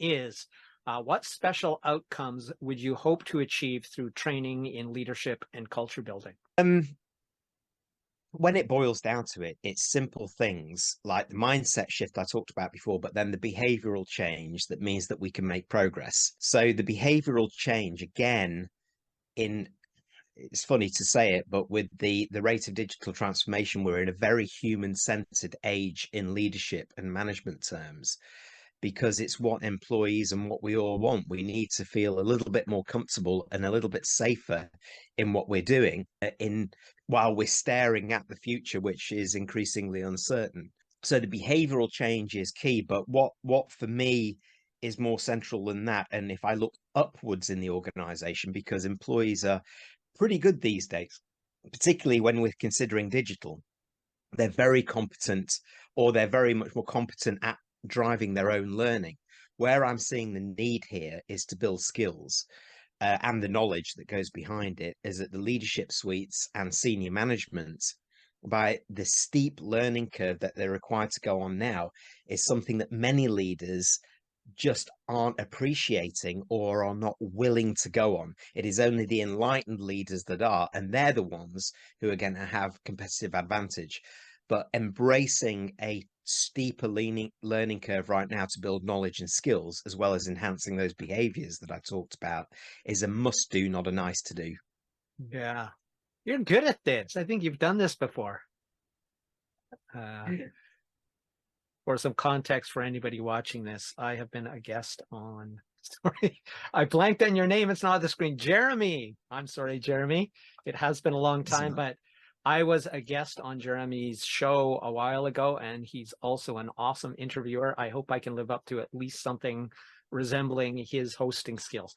is, what special outcomes would you hope to achieve through training in leadership and culture building? When it boils down to it, it's simple things like the mindset shift I talked about before, but then the behavioral change that means that we can make progress. So the behavioral change, again, in it's funny to say it, but with the rate of digital transformation, we're in a very human-centered age in leadership and management terms, because it's what employees and what we all want. We need to feel a little bit more comfortable and a little bit safer in what we're doing in while we're staring at the future, which is increasingly uncertain. So the behavioral change is key, but what for me is more central than that, and if I look upwards in the organization, because employees are pretty good these days, particularly when we're considering digital, they're very competent, or they're very much more competent at driving their own learning. Where I'm seeing the need here is to build skills, and the knowledge that goes behind it, is that the leadership suites and senior management, by the steep learning curve that they're required to go on now, is something that many leaders just aren't appreciating or are not willing to go on. It is only the enlightened leaders that are, and they're the ones who are going to have competitive advantage. But embracing a steeper learning curve right now to build knowledge and skills, as well as enhancing those behaviors that I talked about, is a must do, not a nice to do. Yeah, you're good at this. I think you've done this before. For some context for anybody watching this, I have been a guest on, sorry, I blanked on your name. It's not on the screen. Jeremy. I'm sorry, Jeremy. It has been a long time, but I was a guest on Jeremy's show a while ago, and he's also an awesome interviewer. I hope I can live up to at least something resembling his hosting skills.